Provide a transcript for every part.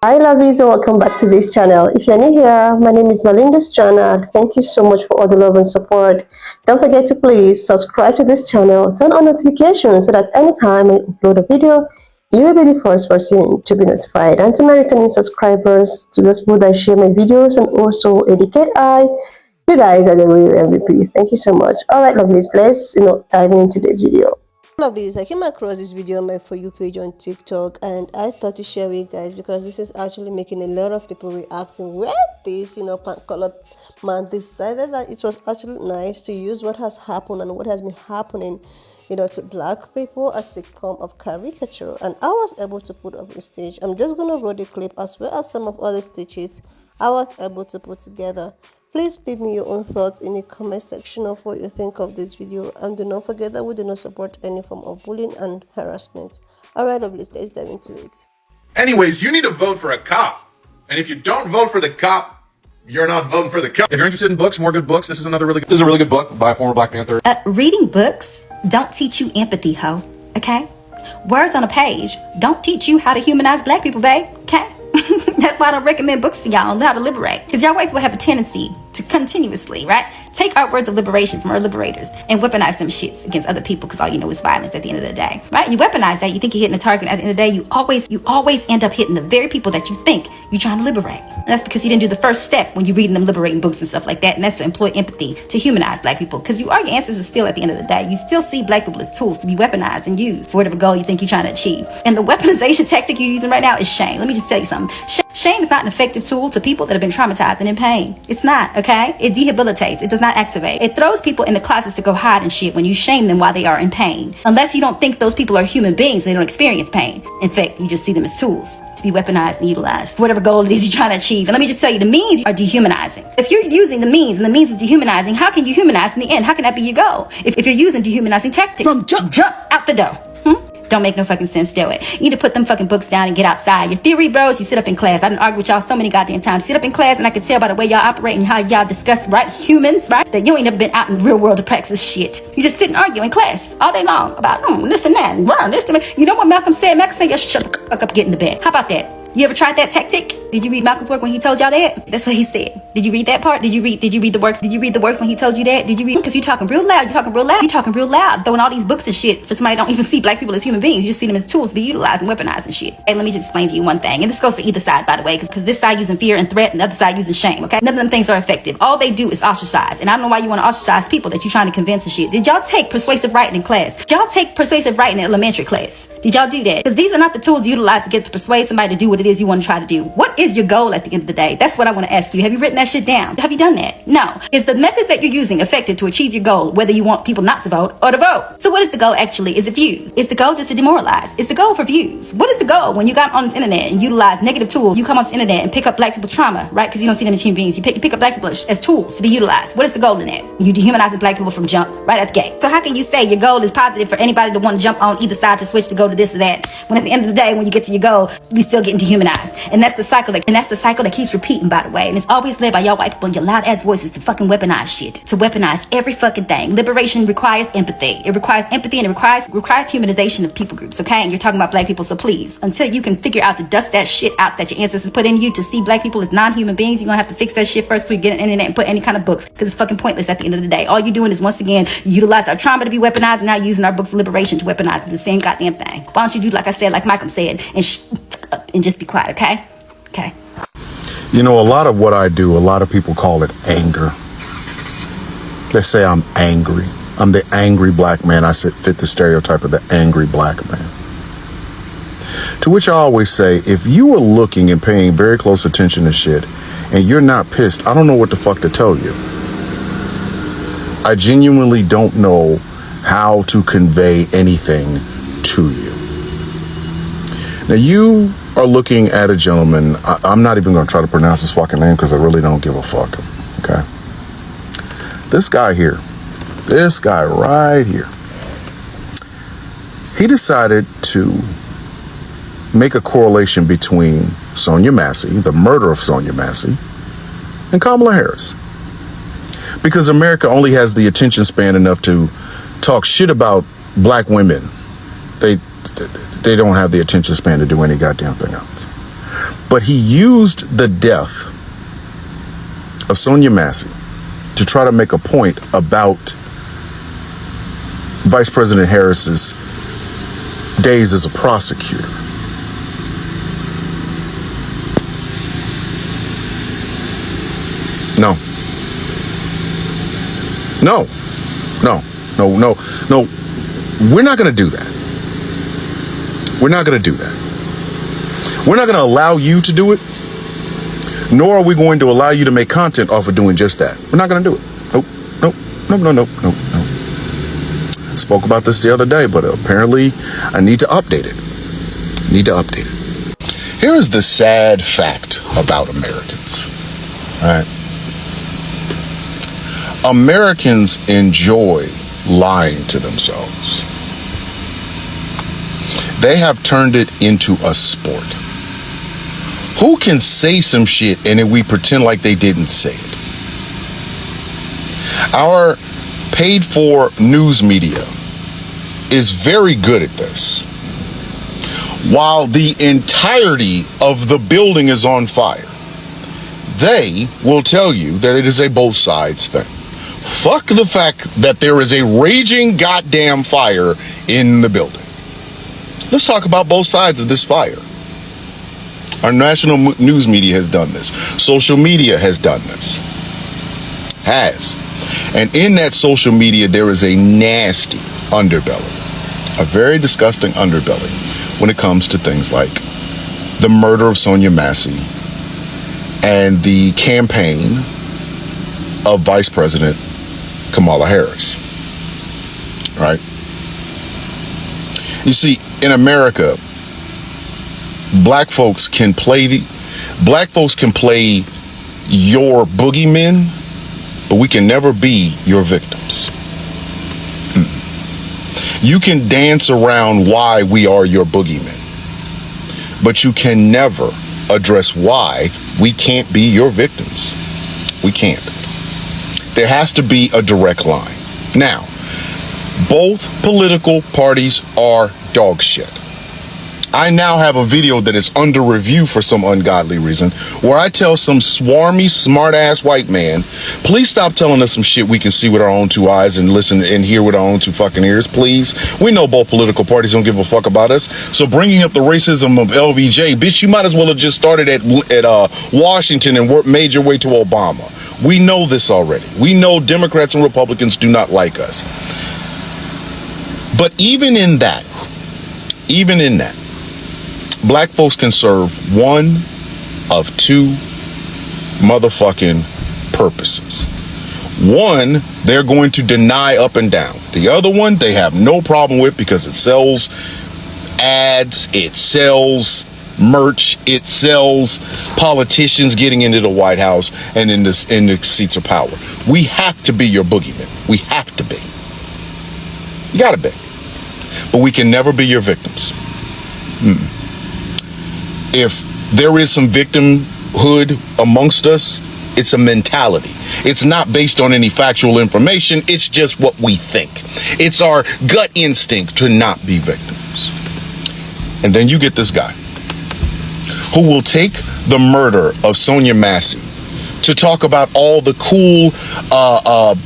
Hi lovies and welcome back to this channel. If you're new here, my name is Malinda's channel. Thank you so much for all the love and support. Don't forget to please subscribe to this channel, turn on notifications so that anytime I upload a video, you will be the first person to be notified. And to my returning subscribers, to those people that share my videos and also educate you guys are the real MVP. Thank you so much. Alright lovelies, let's dive into this video. Lovelies, I came across this video on my For You page on TikTok and I thought to share with you guys because this is actually making a lot of people reacting. Where this pan-colored man decided that it was actually nice to use what has happened and what has been happening to black people as a form of caricature, and I was able to put up a stage. I'm just gonna roll the clip as well as some of other stitches I was able to put together. Please leave me your own thoughts in the comment section of what you think of this video, and do not forget that we do not support any form of bullying and harassment. Alright lovelies, let's dive into it. Anyways, you need to vote for a cop, and if you don't vote for the cop, you're not voting for the cop. If you're interested in books, more good books, this is a really good book by a former Black Panther. Reading books don't teach you empathy, ho, okay? Words on a page don't teach you how to humanize black people, babe, okay? That's why I don't recommend books to y'all on how to liberate. Because y'all white people have a tendency to continuously, right, take our words of liberation from our liberators and weaponize them shits against other people because all you know is violence at the end of the day, right? You weaponize that, you think you're hitting a target, at the end of the day, you always end up hitting the very people that you think you're trying to liberate. And that's because you didn't do the first step when you're reading them liberating books and stuff like that, and that's to employ empathy, to humanize black people, because you are your ancestors still at the end of the day. You still see black people as tools to be weaponized and used for whatever goal you think you're trying to achieve. And the weaponization tactic you're using right now is shame. Let me just tell you something. Shame is not an effective tool to people that have been traumatized and in pain. It's not, okay? It debilitates. It does not activate. It throws people in the closets to go hide and shit when you shame them while they are in pain. Unless you don't think those people are human beings, they don't experience pain. In fact, you just see them as tools to be weaponized and utilized for whatever goal it is you're trying to achieve. And let me just tell you, the means are dehumanizing. If you're using the means and the means is dehumanizing, how can you humanize in the end? How can that be your goal? If you're using dehumanizing tactics from jump out the door. Don't make no fucking sense, do it. You need to put them fucking books down and get outside. Your theory, bros, you sit up in class. I done argue with y'all so many goddamn times. Sit up in class and I can tell by the way y'all operate and how y'all discuss, right, humans, right, that you ain't never been out in the real world to practice shit. You just sit and argue in class all day long about this and that and run this to me. You know what Malcolm said? Malcolm said, shut the fuck up, get in the bed. How about that? You ever tried that tactic? Did you read Malcolm's work when he told y'all that? That's what he said. Did you read that part? Did you read the works? Did you read the works when he told you that? Did you read? Because you talking real loud. You talking real loud. Throwing all these books and shit for somebody who don't even see black people as human beings. You just see them as tools to be utilized and weaponized and shit. And let me just explain to you one thing. And this goes for either side, by the way, because this side using fear and threat and the other side using shame, okay? None of them things are effective. All they do is ostracize. And I don't know why you want to ostracize people that you're trying to convince and shit. Did y'all take persuasive writing in class? Did y'all take persuasive writing in elementary class? Did y'all do that? Because these are not the tools utilized to get to persuade somebody to do what it is you want to try to do. What is your goal at the end of the day? That's what I want to ask you. Have you written that shit down? Have you done that? No. Is the methods that you're using effective to achieve your goal, whether you want people not to vote or to vote? So what is the goal actually? Is it views? Is the goal just to demoralize? Is the goal for views? What is the goal when you got on this internet and utilize negative tools? You come on this internet and pick up black people's trauma, right? Because you don't see them as human beings. You pick up black people as tools to be utilized. What is the goal in that? You dehumanizing black people from jump right at the gate. So how can you say your goal is positive for anybody to want to jump on either side to switch to go to this or that, when at the end of the day, when you get to your goal, we still getting dehumanized? And that's the cycle that keeps repeating, by the way. And it's always led by y'all white people and your loud ass voices to fucking weaponize shit, to weaponize every fucking thing. Liberation requires empathy. It requires empathy and it requires humanization of people groups, okay? And you're talking about black people, so please, until you can figure out to dust that shit out that your ancestors put in you to see black people as non-human beings, you're gonna have to fix that shit first before you get on the internet and put any kind of books, because it's fucking pointless at the end of the day. All you're doing is, once again, you utilize our trauma to be weaponized and now using our books of liberation to weaponize the same goddamn thing. Why don't you do like I said, like Malcolm said, and just be quiet, okay? Okay. You know, a lot of what I do, a lot of people call it anger. They say I'm angry. I'm the angry black man. I fit the stereotype of the angry black man. To which I always say, if you are looking and paying very close attention to shit and you're not pissed, I don't know what the fuck to tell you. I genuinely don't know how to convey anything to you. Now, you are looking at a gentleman. I'm not even going to try to pronounce his fucking name because I really don't give a fuck. Okay. This guy right here, he decided to make a correlation between Sonia Massey, the murder of Sonia Massey, and Kamala Harris. Because America only has the attention span enough to talk shit about black women. They don't have the attention span to do any goddamn thing else. But he used the death of Sonia Massey to try to make a point about Vice President Harris's days as a prosecutor. No. No. No. No. No. No. We're not going to do that. We're not going to do that. We're not going to allow you to do it, nor are we going to allow you to make content off of doing just that. We're not going to do it. Nope. Nope. Nope. No. Nope. Nope. Nope. I spoke about this the other day, but apparently I need to update it. Here is the sad fact about Americans. All right. Americans enjoy lying to themselves. They have turned it into a sport. Who can say some shit and then we pretend like they didn't say it? Our paid for news media is very good at this. While the entirety of the building is on fire, they will tell you that it is a both sides thing. Fuck the fact that there is a raging goddamn fire in the building. Let's talk about both sides of this fire. Our national news media has done this. Social media has done this. And in that social media, there is a nasty underbelly, a very disgusting underbelly when it comes to things like the murder of Sonia Massey and the campaign of Vice President Kamala Harris. Right? You see, in America, black folks can play your boogeymen, but we can never be your victims. You can dance around why we are your boogeymen, but you can never address why we can't be your victims. We can't. There has to be a direct line. Now, both political parties are dog shit. I now have a video that is under review for some ungodly reason where I tell some swarmy, smart-ass white man, please stop telling us some shit we can see with our own two eyes and listen and hear with our own two fucking ears, please. We know both political parties don't give a fuck about us. So bringing up the racism of LBJ, bitch, you might as well have just started at Washington and made your way to Obama. We know this already. We know Democrats and Republicans do not like us. But even in that, black folks can serve one of two motherfucking purposes. One, they're going to deny up and down. The other one, they have no problem with because it sells ads, it sells merch, it sells politicians getting into the White House and in the seats of power. We have to be your boogeyman. We have to be. You gotta be. But we can never be your victims. If there is some victimhood amongst us, it's a mentality. It's not based on any factual information. It's just what we think. It's our gut instinct to not be victims. And then you get this guy who will take the murder of Sonia Massey to talk about all the cool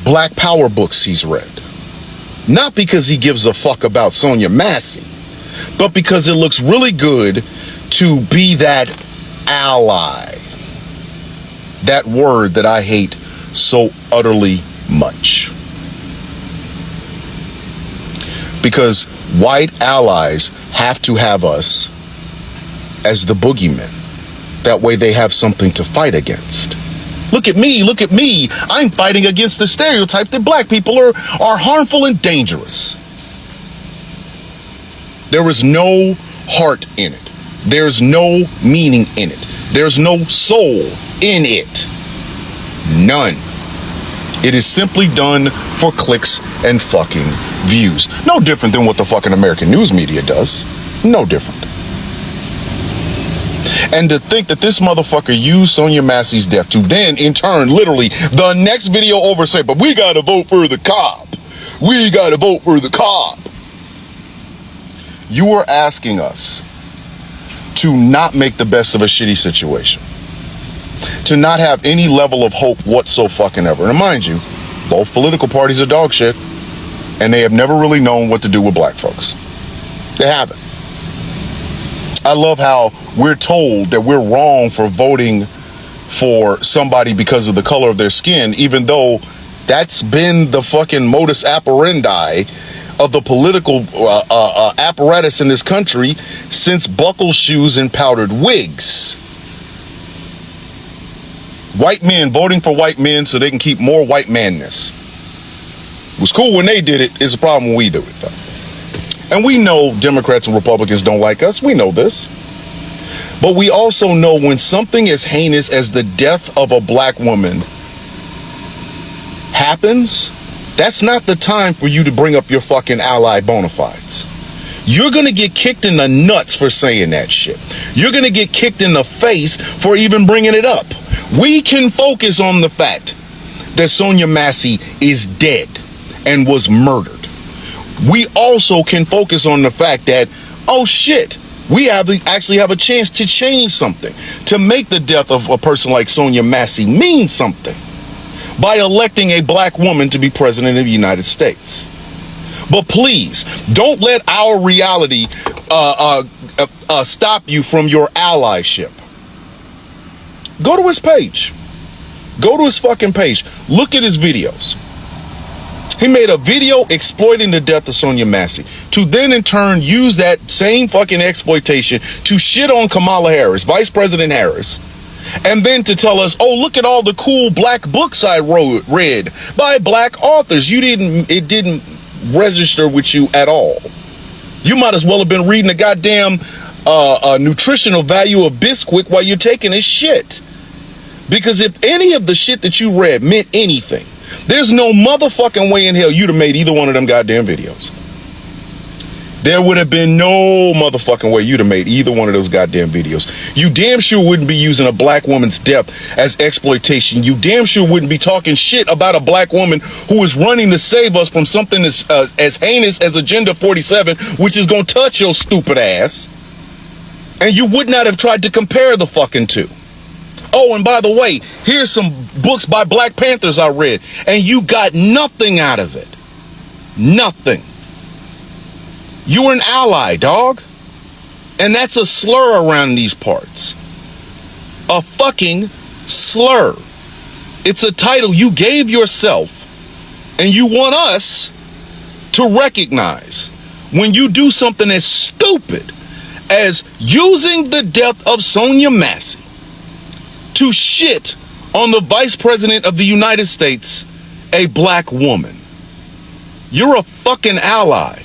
Black Power books he's read. Not because he gives a fuck about Sonia Massey, but because it looks really good to be that ally. That word that I hate so utterly much. Because white allies have to have us as the boogeymen. That way they have something to fight against. Look at me. I'm fighting against the stereotype that black people are harmful and dangerous. There is no heart in it. There's no meaning in it. There's no soul in it. None. It is simply done for clicks and fucking views. No different than what the fucking American news media does. No different. And to think that this motherfucker used Sonia Massey's death to then, in turn, literally, the next video over say, but we gotta vote for the cop. We gotta vote for the cop. You are asking us to not make the best of a shitty situation, to not have any level of hope whatsoever. And mind you, both political parties are dog shit, and they have never really known what to do with black folks. They haven't. I love how we're told that we're wrong for voting for somebody because of the color of their skin, even though that's been the fucking modus operandi of the political apparatus in this country since buckle shoes and powdered wigs. White men voting for white men so they can keep more white manness. It was cool when they did it. It's a problem when we do it, though. And we know Democrats and Republicans don't like us. We know this. But we also know when something as heinous as the death of a black woman happens, that's not the time for you to bring up your fucking ally bona fides. You're going to get kicked in the nuts for saying that shit. You're going to get kicked in the face for even bringing it up. We can focus on the fact that Sonia Massey is dead and was murdered. We also can focus on the fact that, oh shit, we actually have a chance to change something, to make the death of a person like Sonia Massey mean something by electing a black woman to be president of the United States. But please, don't let our reality stop you from your allyship. Go to his page. Go to his fucking page. Look at his videos. He made a video exploiting the death of Sonia Massey to then in turn use that same fucking exploitation to shit on Kamala Harris, Vice President Harris, and then to tell us, oh, look at all the cool black books I read by black authors. It didn't register with you at all. You might as well have been reading the goddamn nutritional value of Bisquick while you're taking a shit. Because if any of the shit that you read meant anything, there's no motherfucking way in hell you'd have made either one of them goddamn videos. There would have been no motherfucking way you'd have made either one of those goddamn videos. You damn sure wouldn't be using a black woman's death as exploitation. You damn sure wouldn't be talking shit about a black woman who is running to save us from something as heinous as Agenda 47, which is going to touch your stupid ass. And you would not have tried to compare the fucking two. Oh, and by the way, here's some books by Black Panthers I read, and you got nothing out of it. Nothing. You were an ally, dog. And that's a slur around these parts. A fucking slur. It's a title you gave yourself, and you want us to recognize when you do something as stupid as using the death of Sonia Massey to shit on the Vice President of the United States, a black woman. You're a fucking ally.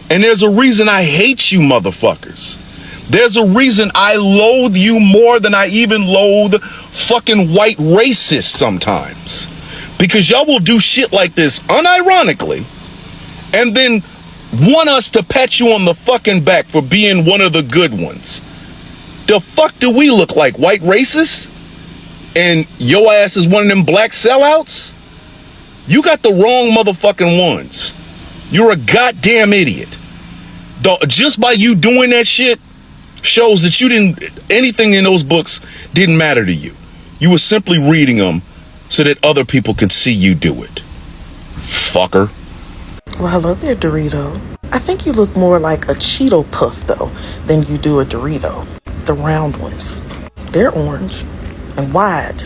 And there's a reason I hate you motherfuckers. There's a reason I loathe you more than I even loathe fucking white racists sometimes. Because y'all will do shit like this unironically and then want us to pat you on the fucking back for being one of the good ones. The fuck do we look like, white racists? And your ass is one of them black sellouts? You got the wrong motherfucking ones. You're a goddamn idiot. Just by you doing that shit shows that anything in those books didn't matter to you. You were simply reading them so that other people can see you do it. Fucker. Well, hello there, Dorito. I think you look more like a Cheeto Puff, though, than you do a Dorito. The round ones. They're orange and wide,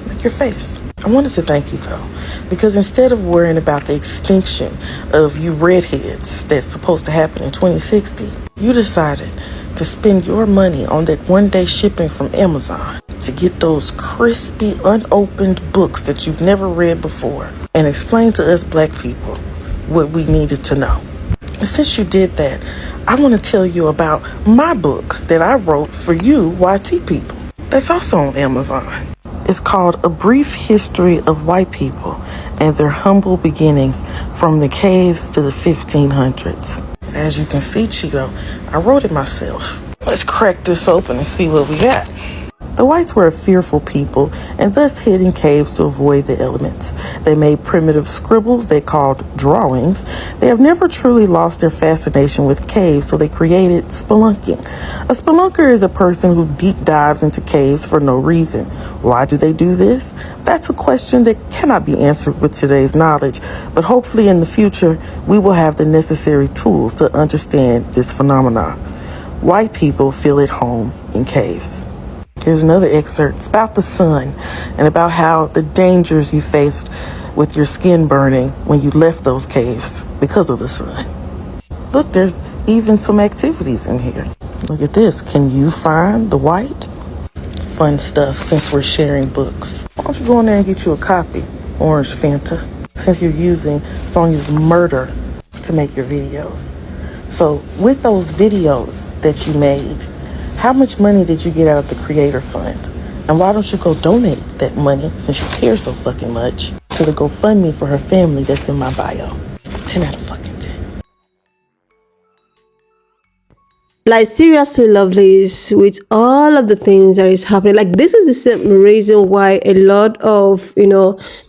like your face. I wanted to thank you, though, because instead of worrying about the extinction of you redheads that's supposed to happen in 2060, you decided to spend your money on that one-day shipping from Amazon to get those crispy, unopened books that you've never read before and explain to us black people what we needed to know. And since you did that, I want to tell you about my book that I wrote for you YT people. That's also on Amazon. It's called A Brief History of White People and Their Humble Beginnings from the Caves to the 1500s. As you can see, Cheeto, I wrote it myself. Let's crack this open and see what we got. The whites were a fearful people and thus hid in caves to avoid the elements. They made primitive scribbles they called drawings. They have never truly lost their fascination with caves, so they created spelunking. A spelunker is a person who deep dives into caves for no reason. Why do they do this? That's a question that cannot be answered with today's knowledge, but hopefully in the future we will have the necessary tools to understand this phenomenon. White people feel at home in caves. Here's another excerpt. It's about the sun and about how the dangers you faced with your skin burning when you left those caves because of the sun. Look, there's even some activities in here. Look at this. Can you find the white? Fun stuff since we're sharing books. Why don't you go in there and get you a copy? Orange Fanta. Since you're using Sonia's murder to make your videos. So with those videos that you made, how much money did you get out of the Creator Fund? And why don't you go donate that money, since you care so fucking much, to the GoFundMe for her family that's in my bio? 10 out of fucking 10. Like, seriously, lovelies, with all of the things that is happening, like, this is the same reason why a lot of,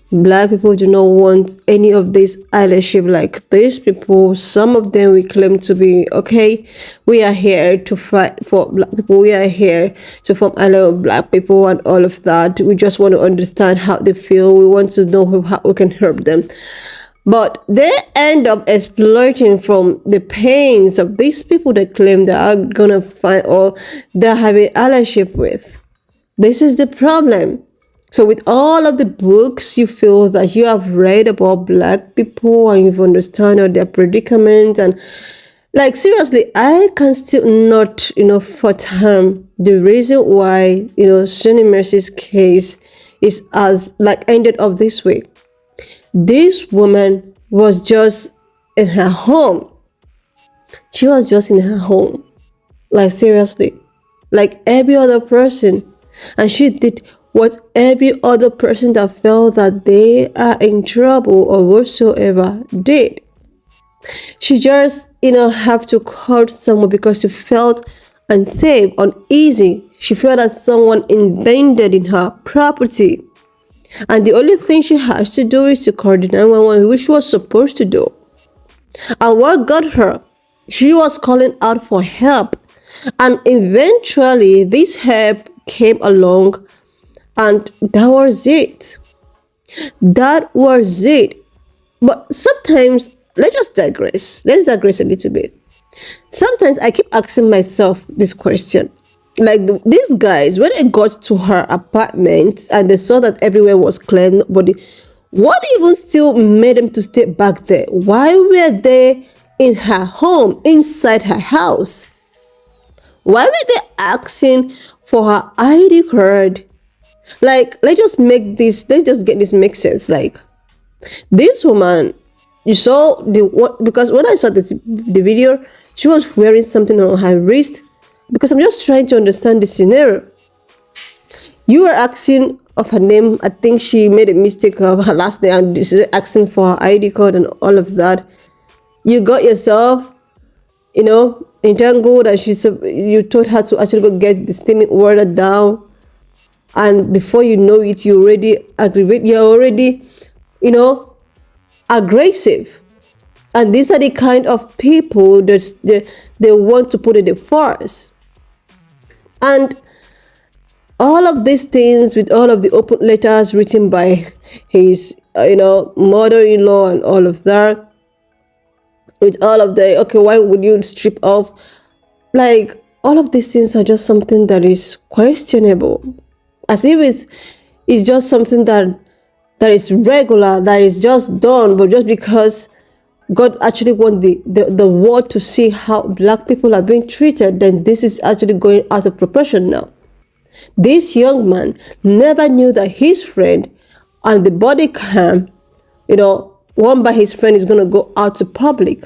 black people do not want any of this allyship. Like, these people, some of them we claim to be, okay, we are here to fight for black people, we are here to form ally of black people and all of that. We just want to understand how they feel. We want to know how we can help them. But they end up exploiting from the pains of these people that claim they are gonna find or they're having allyship with. This is the problem. So with all of the books you feel that you have read about black people and you've understood their predicament, and like, seriously, I can still not, fathom the reason why, Shani Mercy's case is as like ended up this way. This woman was just in her home. She was just in her home. Like, seriously. Like every other person. And she did what every other person that felt that they are in trouble or whatsoever did. She just, have to call someone because she felt unsafe, uneasy. She felt that someone invaded in her property. And the only thing she has to do is to call the 911, which she was supposed to do. And what got her? She was calling out for help. And eventually, this help came along, and that was it. That was it. But sometimes, let's just digress. Let's digress a little bit. Sometimes I keep asking myself this question. Like, these guys, when they got to her apartment and they saw that everywhere was clear, nobody, what even still made them to stay back there? Why were they in her home, inside her house? Why were they asking for her ID card? Like, let's just get this make sense. Like, this woman, you saw because when I saw the video, she was wearing something on her wrist. Because I'm just trying to understand the scenario. You were asking of her name. I think she made a mistake of her last name and she's asking for her ID card and all of that. You got yourself, entangled, and you told her to actually go get the steaming water down. And before you know it, you already aggravate. You're already, aggressive. And these are the kind of people that they want to put in the force. And all of these things with all of the open letters written by his, mother-in-law and all of that, with all of the, okay, why would you strip off? Like, all of these things are just something that is questionable. As if it's just something that is regular, that is just done, but just because God actually wants the world to see how black people are being treated, then this is actually going out of proportion now. This young man never knew that his friend and the body cam, one by his friend is going to go out to public.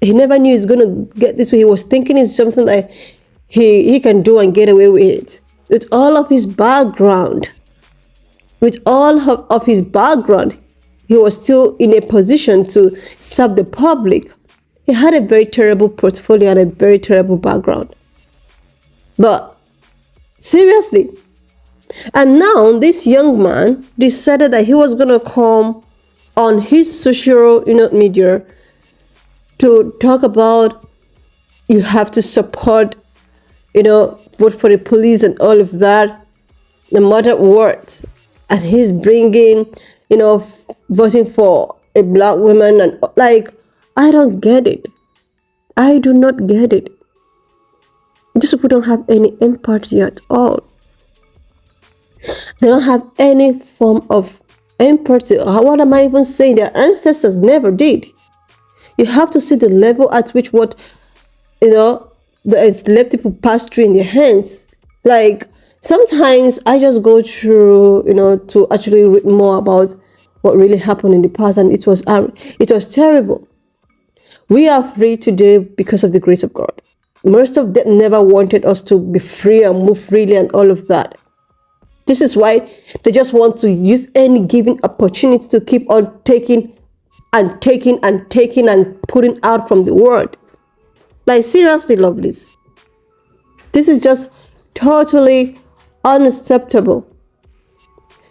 He never knew he's going to get this way. He was thinking it's something that he can do and get away with it. With all of his background, he was still in a position to serve the public. He had a very terrible portfolio and a very terrible background. But Seriously. And now this young man decided that he was gonna come on his social media to talk about you have to support, vote for the police and all of that, no matter what. And he's bringing, voting for a black woman, and like, I don't get it. I do not get it. These people don't have any empathy at all. They don't have any form of empathy. What am I even saying? Their ancestors never did. You have to see the level at which what, the enslaved people passed through in their hands. Like, sometimes I just go through, to actually read more about what really happened in the past, and it was terrible. We are free today because of the grace of God. Most of them never wanted us to be free and move freely and all of that. This is why they just want to use any given opportunity to keep on taking and taking and taking and putting out from the world. Like, seriously, lovelies. This is just totally unacceptable.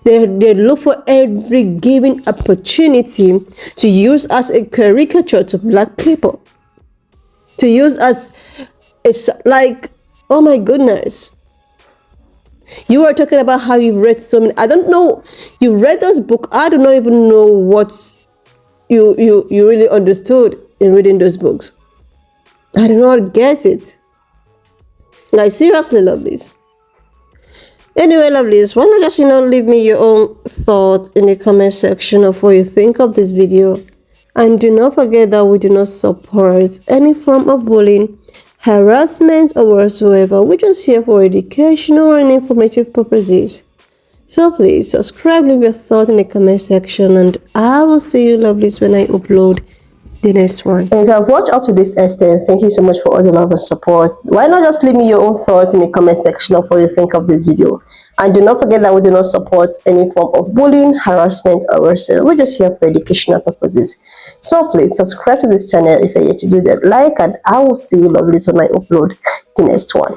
They look for every given opportunity to use as a caricature to black people. To use as, it's like, oh my goodness. You were talking about how you've read so many. I don't know. You read this book. I do not even know what you really understood in reading those books. I do not get it. Like, seriously, lovelies. Anyway, lovelies, why not just, leave me your own thoughts in the comment section of what you think of this video. And do not forget that we do not support any form of bullying, harassment, or whatsoever. We're just here for educational and informative purposes. So please subscribe, leave your thoughts in the comment section, and I will see you, lovelies, when I upload the next one. And if you have watched up to this extent, thank you so much for all the love and support. Why not just leave me your own thoughts in the comment section of what you think of this video. And do not forget that we do not support any form of bullying, harassment, or whatsoever. We're just here for educational purposes. So please subscribe to this channel if you're yet to do that. Like, and I will see you, lovelies, when I upload the next one.